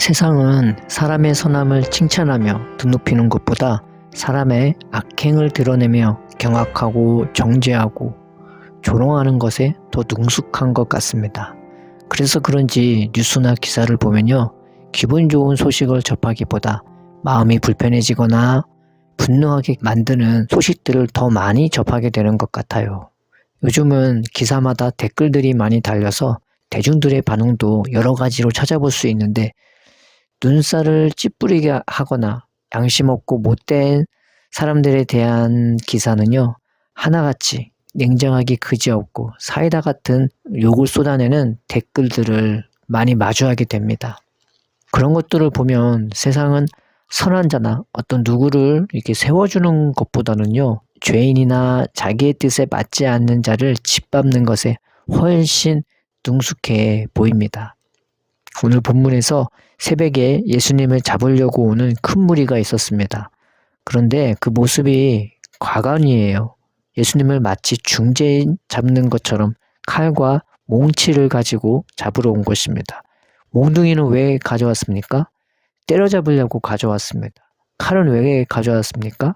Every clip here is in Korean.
세상은 사람의 선함을 칭찬하며 드높이는 것보다 사람의 악행을 드러내며 경악하고 정죄하고 조롱하는 것에 더 능숙한 것 같습니다. 그래서 그런지 뉴스나 기사를 보면요, 기분 좋은 소식을 접하기보다 마음이 불편해지거나 분노하게 만드는 소식들을 더 많이 접하게 되는 것 같아요. 요즘은 기사마다 댓글들이 많이 달려서 대중들의 반응도 여러 가지로 찾아볼 수 있는데, 눈살을 찌푸리게 하거나 양심 없고 못된 사람들에 대한 기사는요, 하나같이 냉정하기 그지없고 사이다 같은 욕을 쏟아내는 댓글들을 많이 마주하게 됩니다. 그런 것들을 보면 세상은 선한 자나 어떤 누구를 이렇게 세워주는 것보다는요, 죄인이나 자기의 뜻에 맞지 않는 자를 짓밟는 것에 훨씬 능숙해 보입니다. 오늘 본문에서 새벽에 예수님을 잡으려고 오는 큰 무리가 있었습니다. 그런데 그 모습이 과관이에요. 예수님을 마치 중재인 잡는 것처럼 칼과 몽치를 가지고 잡으러 온 것입니다. 몽둥이는 왜 가져왔습니까? 때려잡으려고 가져왔습니다. 칼은 왜 가져왔습니까?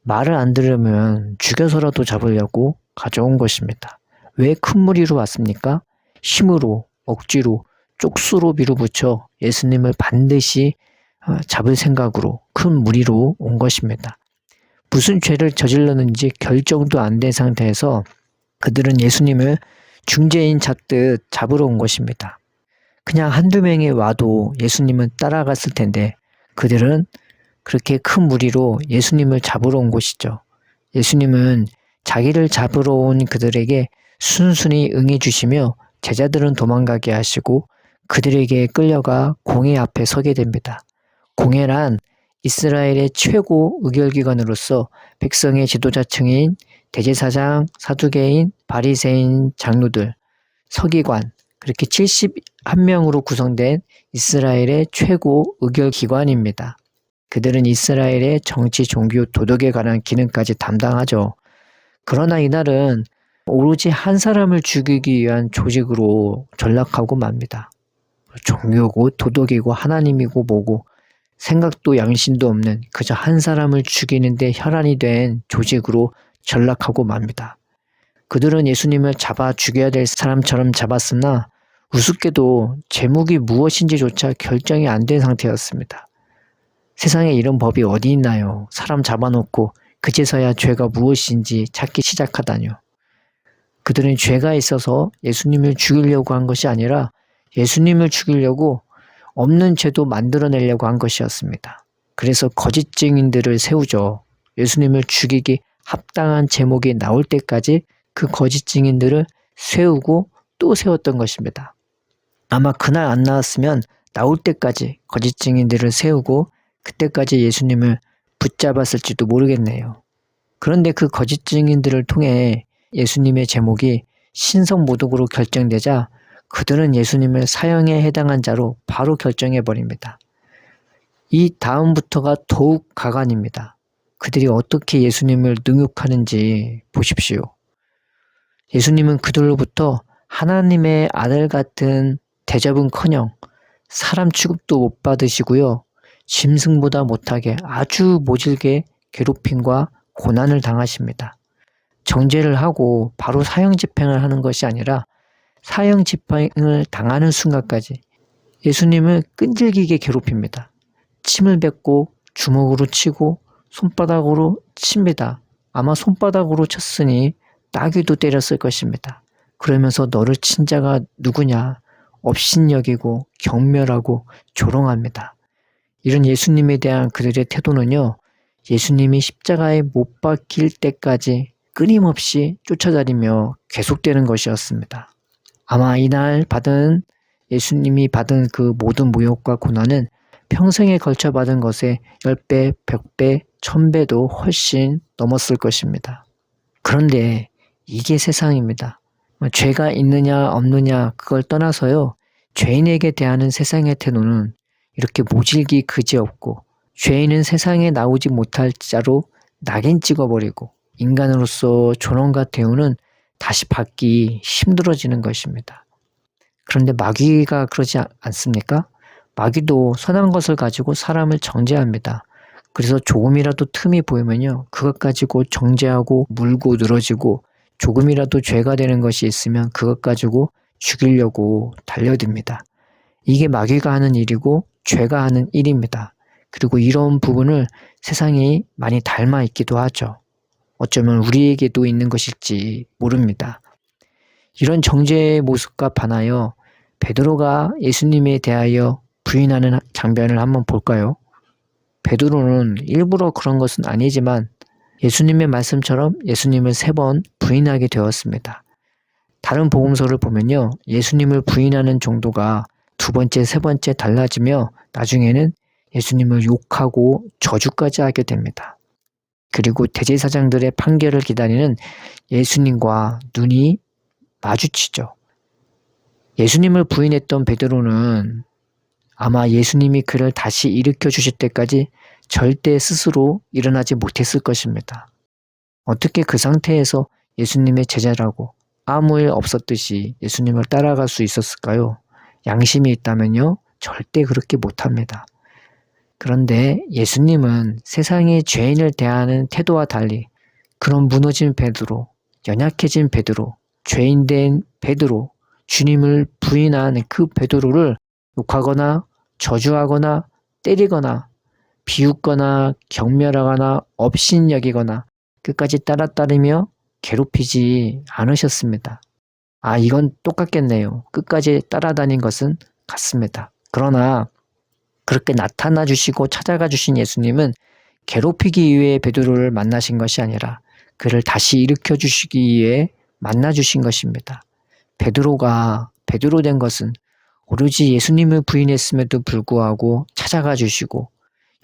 말을 안 들으면 죽여서라도 잡으려고 가져온 것입니다. 왜 큰 무리로 왔습니까? 힘으로, 억지로, 쪽수로 밀어붙여 예수님을 반드시 잡을 생각으로 큰 무리로 온 것입니다. 무슨 죄를 저질렀는지 결정도 안 된 상태에서 그들은 예수님을 중재인 잡듯 잡으러 온 것입니다. 그냥 한두 명이 와도 예수님은 따라갔을 텐데 그들은 그렇게 큰 무리로 예수님을 잡으러 온 것이죠. 예수님은 자기를 잡으러 온 그들에게 순순히 응해 주시며 제자들은 도망가게 하시고 그들에게 끌려가 공회 앞에 서게 됩니다. 공회란 이스라엘의 최고 의결기관으로서 백성의 지도자층인 대제사장, 사두개인, 바리새인 장로들, 서기관, 그렇게 71명으로 구성된 이스라엘의 최고 의결기관입니다. 그들은 이스라엘의 정치, 종교, 도덕에 관한 기능까지 담당하죠. 그러나 이날은 오로지 한 사람을 죽이기 위한 조직으로 전락하고 맙니다. 종교고 도덕이고 하나님이고 뭐고 생각도 양심도 없는 그저 한 사람을 죽이는데 혈안이 된 조직으로 전락하고 맙니다. 그들은 예수님을 잡아 죽여야 될 사람처럼 잡았으나 우습게도 제목이 무엇인지조차 결정이 안 된 상태였습니다. 세상에 이런 법이 어디 있나요? 사람 잡아놓고 그제서야 죄가 무엇인지 찾기 시작하다뇨. 그들은 죄가 있어서 예수님을 죽이려고 한 것이 아니라 예수님을 죽이려고 없는 죄도 만들어내려고 한 것이었습니다. 그래서 거짓 증인들을 세우죠. 예수님을 죽이기 합당한 제목이 나올 때까지 그 거짓 증인들을 세우고 또 세웠던 것입니다. 아마 그날 안 나왔으면 나올 때까지 거짓 증인들을 세우고 그때까지 예수님을 붙잡았을지도 모르겠네요. 그런데 그 거짓 증인들을 통해 예수님의 제목이 신성모독으로 결정되자 그들은 예수님을 사형에 해당한 자로 바로 결정해버립니다. 이 다음부터가 더욱 가관입니다. 그들이 어떻게 예수님을 능욕하는지 보십시오. 예수님은 그들로부터 하나님의 아들 같은 대접은커녕 사람 취급도 못 받으시고요. 짐승보다 못하게 아주 모질게 괴롭힘과 고난을 당하십니다. 정죄를 하고 바로 사형 집행을 하는 것이 아니라 사형 집행을 당하는 순간까지 예수님을 끈질기게 괴롭힙니다. 침을 뱉고 주먹으로 치고 손바닥으로 칩니다. 아마 손바닥으로 쳤으니 따귀도 때렸을 것입니다. 그러면서 너를 친 자가 누구냐? 업신여기고 경멸하고 조롱합니다. 이런 예수님에 대한 그들의 태도는요, 예수님이 십자가에 못 박힐 때까지 끊임없이 쫓아다니며 계속되는 것이었습니다. 아마 이날 예수님이 받은 그 모든 모욕과 고난은 평생에 걸쳐 받은 것의 10배, 100배, 1000배도 훨씬 넘었을 것입니다. 그런데 이게 세상입니다. 죄가 있느냐 없느냐 그걸 떠나서요, 죄인에게 대하는 세상의 태도는 이렇게 모질기 그지없고 죄인은 세상에 나오지 못할 자로 낙인 찍어버리고 인간으로서 존엄과 대우는 다시 받기 힘들어지는 것입니다. 그런데 마귀가 그러지 않습니까? 마귀도 선한 것을 가지고 사람을 정죄합니다. 그래서 조금이라도 틈이 보이면요, 그것 가지고 정죄하고 물고 늘어지고, 조금이라도 죄가 되는 것이 있으면 그것 가지고 죽이려고 달려듭니다. 이게 마귀가 하는 일이고 죄가 하는 일입니다. 그리고 이런 부분을 세상이 많이 닮아 있기도 하죠. 어쩌면 우리에게도 있는 것일지 모릅니다. 이런 정죄의 모습과 반하여 베드로가 예수님에 대하여 부인하는 장면을 한번 볼까요? 베드로는 일부러 그런 것은 아니지만 예수님의 말씀처럼 예수님을 3번 부인하게 되었습니다. 다른 복음서를 보면요, 예수님을 부인하는 정도가 2번째, 3번째 달라지며 나중에는 예수님을 욕하고 저주까지 하게 됩니다. 그리고 대제사장들의 판결을 기다리는 예수님과 눈이 마주치죠. 예수님을 부인했던 베드로는 아마 예수님이 그를 다시 일으켜 주실 때까지 절대 스스로 일어나지 못했을 것입니다. 어떻게 그 상태에서 예수님의 제자라고 아무 일 없었듯이 예수님을 따라갈 수 있었을까요? 양심이 있다면요, 절대 그렇게 못합니다. 그런데 예수님은 세상의 죄인을 대하는 태도와 달리 그런 무너진 베드로, 연약해진 베드로, 죄인된 베드로, 주님을 부인한 그 베드로를 욕하거나 저주하거나 때리거나 비웃거나 경멸하거나 업신여기거나 끝까지 따라다니며 괴롭히지 않으셨습니다. 이건 똑같겠네요. 끝까지 따라다닌 것은 같습니다. 그러나 그렇게 나타나 주시고 찾아가 주신 예수님은 괴롭히기 위해 베드로를 만나신 것이 아니라 그를 다시 일으켜 주시기 위해 만나 주신 것입니다. 베드로가 베드로 된 것은 오로지 예수님을 부인했음에도 불구하고 찾아가 주시고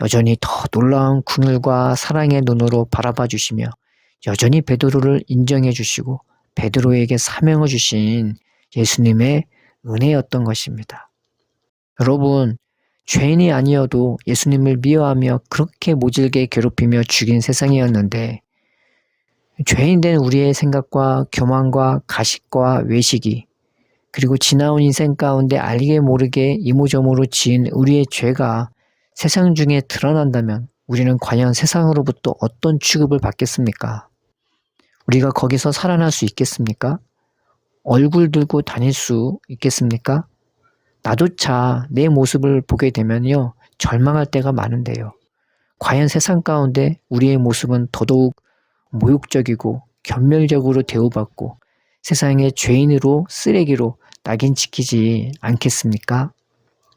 여전히 더 놀라운 긍휼과 사랑의 눈으로 바라봐 주시며 여전히 베드로를 인정해 주시고 베드로에게 사명을 주신 예수님의 은혜였던 것입니다. 여러분, 죄인이 아니어도 예수님을 미워하며 그렇게 모질게 괴롭히며 죽인 세상이었는데 죄인된 우리의 생각과 교만과 가식과 외식이 그리고 지나온 인생 가운데 알게 모르게 이모저모로 지은 우리의 죄가 세상 중에 드러난다면 우리는 과연 세상으로부터 어떤 취급을 받겠습니까? 우리가 거기서 살아날 수 있겠습니까? 얼굴 들고 다닐 수 있겠습니까? 나조차 내 모습을 보게 되면요, 절망할 때가 많은데요. 과연 세상 가운데 우리의 모습은 더더욱 모욕적이고 견멸적으로 대우받고 세상의 죄인으로 쓰레기로 낙인 찍히지 않겠습니까?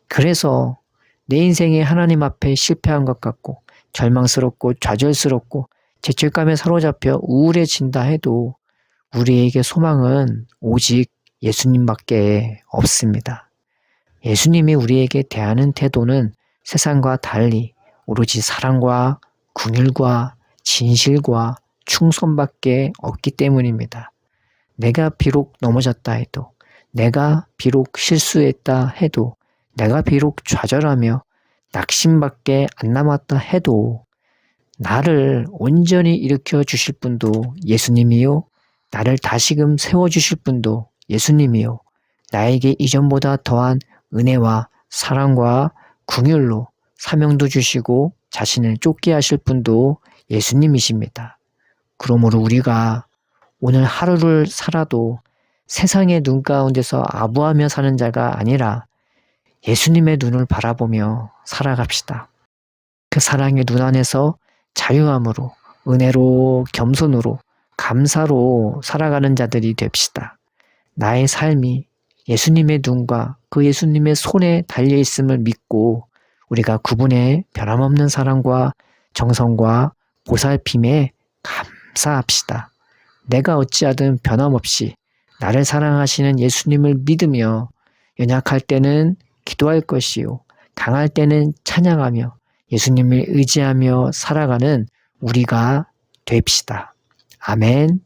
그래서 내 인생이 하나님 앞에 실패한 것 같고 절망스럽고 좌절스럽고 죄책감에 사로잡혀 우울해진다 해도 우리에게 소망은 오직 예수님밖에 없습니다. 예수님이 우리에게 대하는 태도는 세상과 달리 오로지 사랑과 긍휼과 진실과 충성밖에 없기 때문입니다. 내가 비록 넘어졌다 해도, 내가 비록 실수했다 해도, 내가 비록 좌절하며 낙심밖에 안 남았다 해도 나를 온전히 일으켜 주실 분도 예수님이요, 나를 다시금 세워주실 분도 예수님이요, 나에게 이전보다 더한 은혜와 사랑과 긍휼로 사명도 주시고 자신을 쫓게 하실 분도 예수님이십니다. 그러므로 우리가 오늘 하루를 살아도 세상의 눈 가운데서 아부하며 사는 자가 아니라 예수님의 눈을 바라보며 살아갑시다. 그 사랑의 눈 안에서 자유함으로, 은혜로, 겸손으로, 감사로 살아가는 자들이 됩시다. 나의 삶이 예수님의 눈과 그 예수님의 손에 달려있음을 믿고 우리가 그분의 변함없는 사랑과 정성과 보살핌에 감사합시다. 내가 어찌하든 변함없이 나를 사랑하시는 예수님을 믿으며 연약할 때는 기도할 것이요, 강할 때는 찬양하며 예수님을 의지하며 살아가는 우리가 됩시다. 아멘.